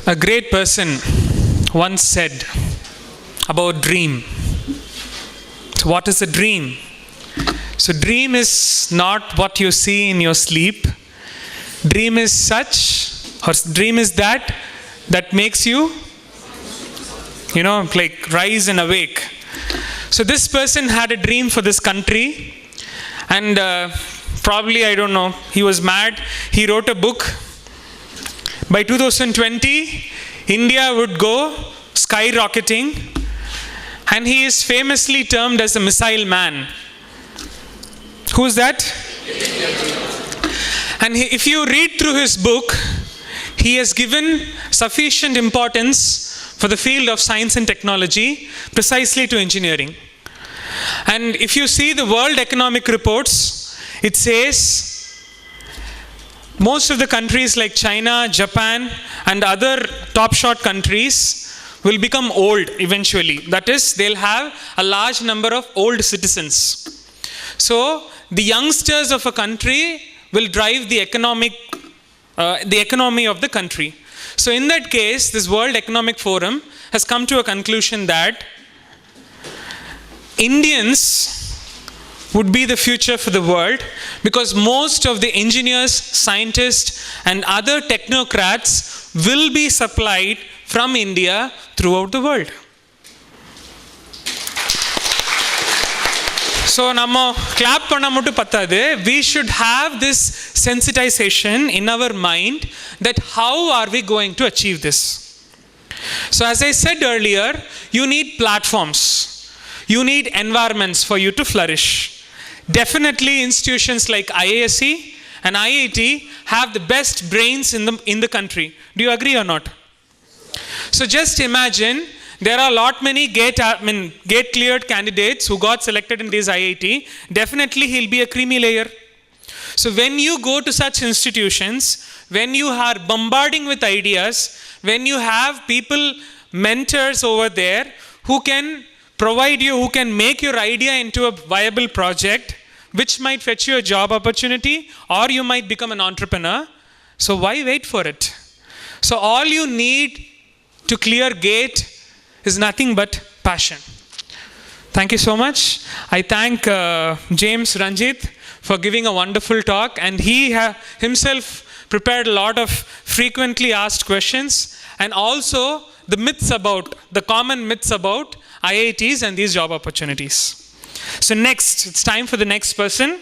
A great person once said about dream. So what is a dream? So dream is not what you see in your sleep. Dream is dream is that makes you, like rise and awake. So this person had a dream for this country, and probably, I don't know, he was mad. He wrote a book. By 2020, India would go skyrocketing, and he is famously termed as a missile man. Who is that? And if you read through his book, he has given sufficient importance for the field of science and technology, precisely to engineering. And if you see the World Economic Reports, it says most of the countries like China, Japan, and other top-shot countries will become old eventually. That is, they'll have a large number of old citizens. So the youngsters of a country will drive the economy of the country. So in that case, this World Economic Forum has come to a conclusion that Indians would be the future for the world, because most of the engineers, scientists, and other technocrats will be supplied from India throughout the world. So, namma clap panna mottu pattadu. We should have this sensitization in our mind that how are we going to achieve this? So, as I said earlier, you need platforms. You need environments for you to flourish. Definitely institutions like IISc and IIT have the best brains in the country. Do you agree or not? So just imagine, there are a lot many GATE cleared candidates who got selected in this IIT. Definitely he'll be a creamy layer. So when you go to such institutions, when you are bombarding with ideas, when you have people, mentors over there who can provide you, who can make your idea into a viable project, which might fetch you a job opportunity, or you might become an entrepreneur. So why wait for it? So all you need to clear GATE is nothing but passion. Thank you so much. I thank James Ranjit for giving a wonderful talk, and he himself prepared a lot of frequently asked questions, and also the common myths about IITs and these job opportunities. So next, it's time for the next person.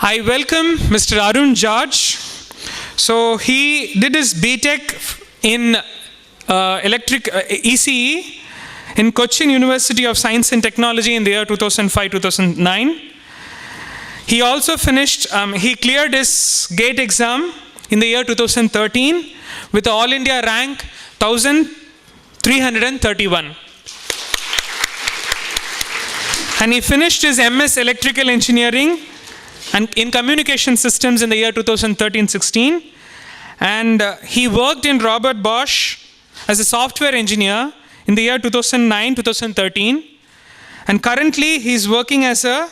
I welcome Mr. Arun George. So he did his BTech in ECE in Cochin University of Science and Technology in the year 2005-2009. He also he cleared his GATE exam in the year 2013 with the All India rank 1331. And he finished his MS Electrical Engineering and in Communication Systems in the year 2013-16. And he worked in Robert Bosch as a software engineer in the year 2009-2013. And currently he's working as a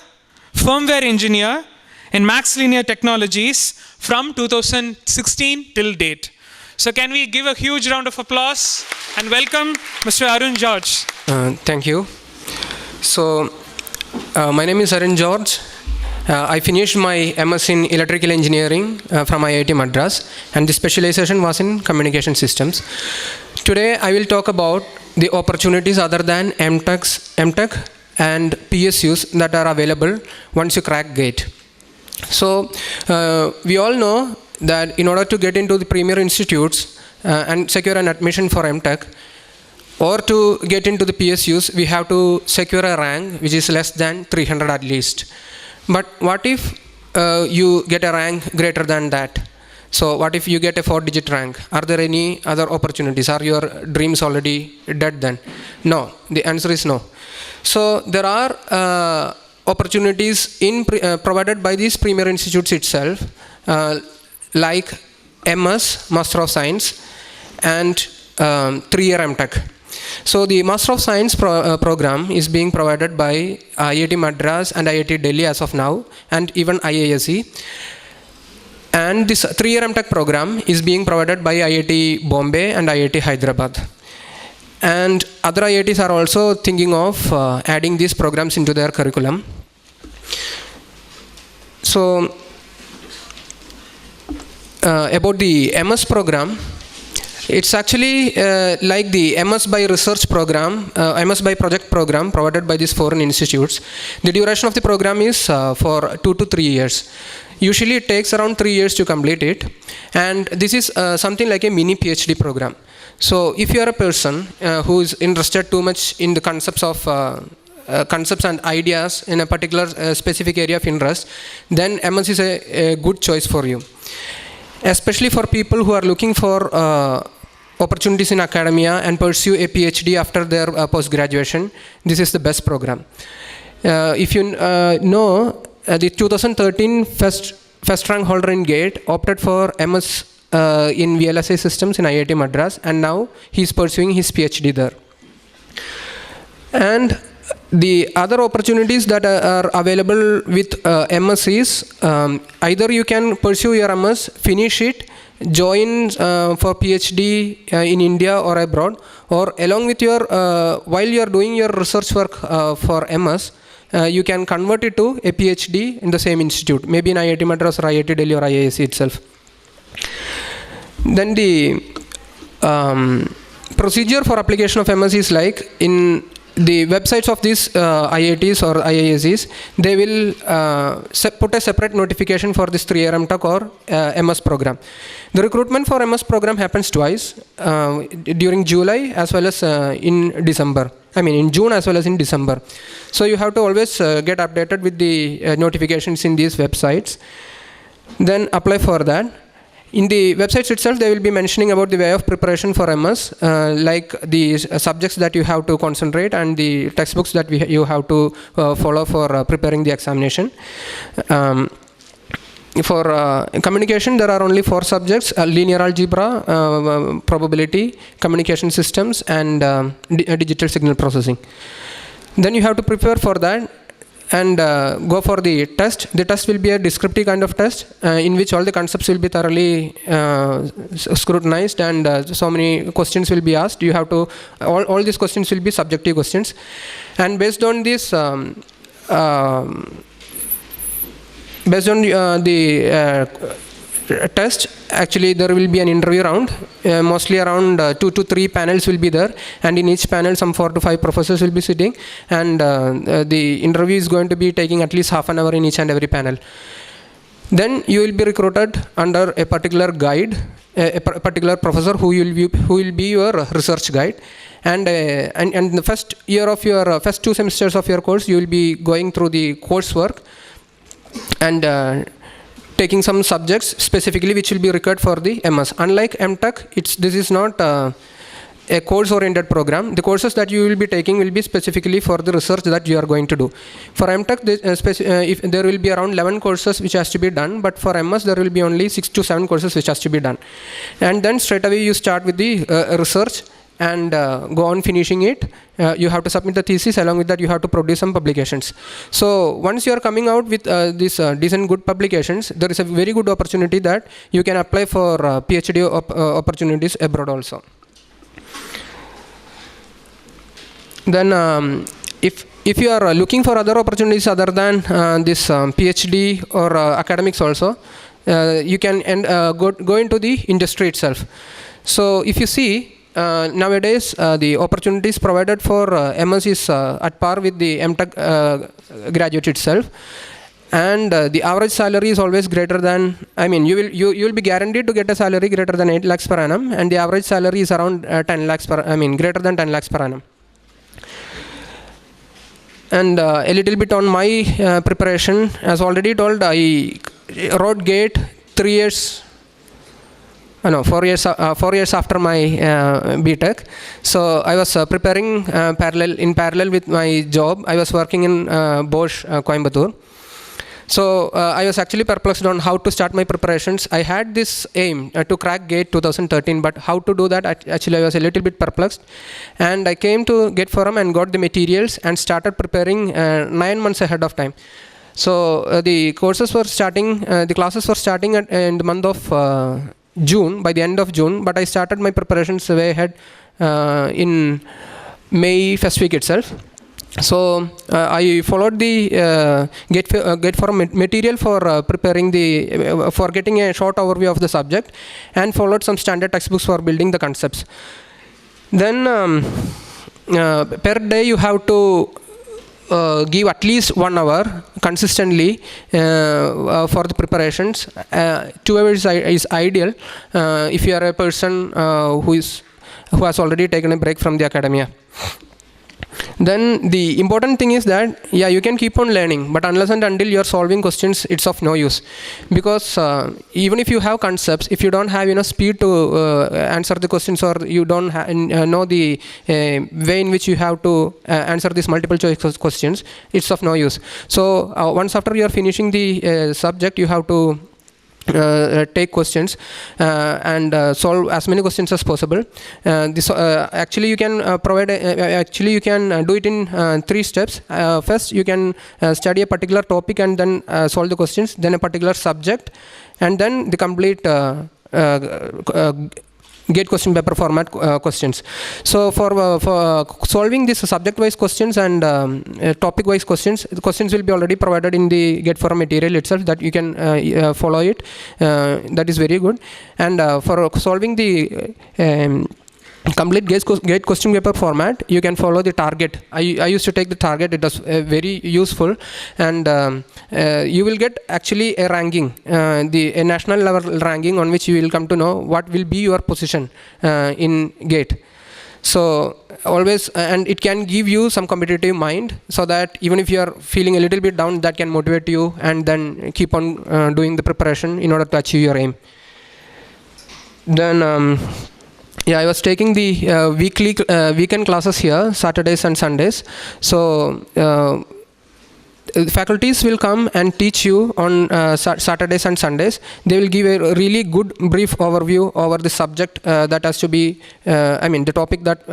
firmware engineer in Max Linear Technologies from 2016 till date. So can we give a huge round of applause and welcome Mr. Arun George. Thank you. So, my name is Arun George. I finished my MS in Electrical Engineering from IIT Madras, and the specialization was in Communication Systems. Today I will talk about the opportunities other than MTech and PSUs that are available once you crack GATE. So, we all know that in order to get into the premier institutes and secure an admission for MTech, or to get into the PSUs, we have to secure a rank which is less than 300 at least. But what if you get a rank greater than that? So what if you get a 4-digit rank? Are there any other opportunities? Are your dreams already dead then? No. The answer is no. So there are opportunities provided by these premier institutes itself, like MS, Master of Science, and 3-year MTech. So the Master of Science program is being provided by IIT Madras and IIT Delhi as of now, and even IISc. And this 3-year MTech program is being provided by IIT Bombay and IIT Hyderabad. And other IITs are also thinking of adding these programs into their curriculum. So, about the MS program, it's actually like the MS by research program, MS by project program provided by these foreign institutes. The duration of the program is for 2 to 3 years. Usually it takes around 3 years to complete it. And this is something like a mini PhD program. So if you are a person who is interested too much in the concepts of concepts and ideas in a particular specific area of interest, then MS is a good choice for you. Especially for people who are looking for opportunities in academia and pursue a PhD after their post-graduation, this is the best program. If you know, the 2013 first rank holder in GATE opted for MS in VLSI systems in IIT Madras, and now he is pursuing his PhD there. And the other opportunities that are available with MS is either you can pursue your MS, finish it, join for PhD in India or abroad, or along with your while you are doing your research work for MS, you can convert it to a PhD in the same institute, maybe in IIT Madras or IIT Delhi or IISc itself. Then the procedure for application of MS is like in the websites of these IITs or IIScs, they will put a separate notification for this 3-year MTech or MS program. The recruitment for MS program happens twice, during July as well as in December. I mean in June as well as in December. So you have to always get updated with the notifications in these websites. Then apply for that. In the websites itself, they will be mentioning about the way of preparation for MS, like the subjects that you have to concentrate and the textbooks that you have to follow for preparing the examination. For communication, there are only 4 subjects: linear algebra, probability, communication systems, and digital signal processing. Then you have to prepare for that and go for the test. The test will be a descriptive kind of test in which all the concepts will be thoroughly scrutinized, and so many questions will be asked. You have to, all these questions will be subjective questions, and based on this test, actually there will be an interview round. Mostly around 2 to 3 panels will be there, and in each panel some 4 to 5 professors will be sitting, and the interview is going to be taking at least half an hour in each and every panel. Then you will be recruited under a particular guide, a particular professor who will be your research guide, and the first year of your first 2 semesters of your course, you will be going through the coursework and taking some subjects specifically which will be required for the MS. Unlike MTech, this is not a course-oriented program. The courses that you will be taking will be specifically for the research that you are going to do. For MTech, if there will be around 11 courses which has to be done, but for MS there will be only 6 to 7 courses which has to be done. And then straight away you start with the research and go on finishing it. You have to submit the thesis. Along with that, you have to produce some publications. So once you are coming out with these decent good publications, there is a very good opportunity that you can apply for PhD opportunities abroad also. Then if you are looking for other opportunities other than this PhD or academics also, you can go into the industry itself. So if you see, nowadays the opportunities provided for MS is at par with the MTech graduate itself, and the average salary is always greater than, I mean you will be guaranteed to get a salary greater than 8 lakhs per annum, and the average salary is around 10 lakhs per, I mean greater than 10 lakhs per annum. And a little bit on my preparation. As already told, I wrote GATE 4 years after my BTech. So I was preparing in parallel with my job. I was working in Bosch, Coimbatore. So I was actually perplexed on how to start my preparations. I had this aim to crack GATE 2013, but how to do that, actually I was a little bit perplexed. And I came to GATEFORUM and got the materials and started preparing 9 months ahead of time. So the courses were starting, the classes were starting in the month of June, by the end of June, but I started my preparations way ahead in May first week itself. So I followed the GATEFORUM material for preparing for getting a short overview of the subject, and followed some standard textbooks for building the concepts. Then per day you have to give at least 1 hour consistently for the preparations. 2 hours is ideal if you are a person who has already taken a break from the academia. Then the important thing is that, yeah, you can keep on learning, but unless and until you are solving questions, it's of no use. Because even if you have concepts, if you don't have enough speed to answer the questions, or you don't know the way in which you have to answer these multiple choice questions, it's of no use. So once after you are finishing the subject, you have to take questions and solve as many questions as possible. Actually you can provide actually you can do it in 3 steps. First you can study a particular topic and then solve the questions, then a particular subject, and then the complete GATE question paper format questions. So for solving these subject-wise questions and topic-wise questions, the questions will be already provided in the GATEFORUM material itself, that you can follow it. That is very good. And for solving the complete GATE question paper format, you can follow the target. I used to take the target. It was very useful, and you will get actually a ranking, a national level ranking, on which you will come to know what will be your position in GATE. So always, and it can give you some competitive mind, so that even if you are feeling a little bit down, that can motivate you, and then keep on doing the preparation in order to achieve your aim. Then yeah, I was taking the weekend classes here, Saturdays and Sundays. So faculties will come and teach you on Saturdays and Sundays. They will give a really good brief overview over the subject that has to be, the topic that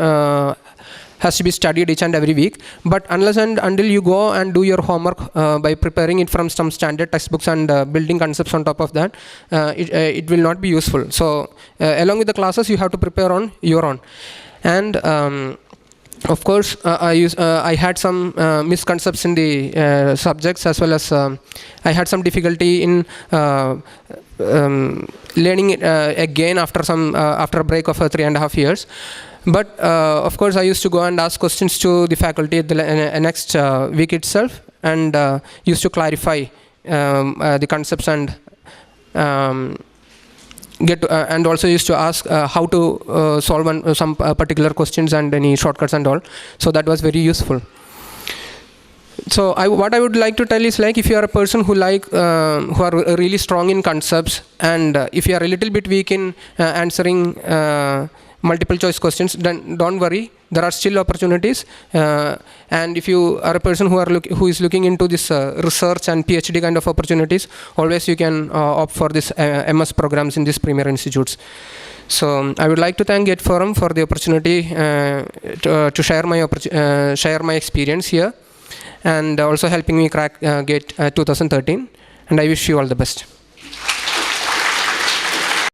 has to be studied each and every week. But unless and until you go and do your homework by preparing it from some standard textbooks and building concepts on top of that, it will not be useful. So along with the classes, you have to prepare on your own. And of course, I had some misconceptions in the subjects, as well as I had some difficulty in learning it again after a break of 3.5 years. But of course, I used to go and ask questions to the faculty at the next week itself, and used to clarify the concepts, and and also used to ask how to solve some particular questions and any shortcuts and all. So that was very useful. So what I would like to tell is, like, if you are a person who are really strong in concepts, and if you are a little bit weak in answering multiple choice questions, then don't worry, there are still opportunities. And if you are a person who is looking into this research and PhD kind of opportunities, always you can opt for this MS programs in these premier institutes. So I would like to thank GATEFORUM for the opportunity to share my experience here, and also helping me crack GATE 2013. And I wish you all the best.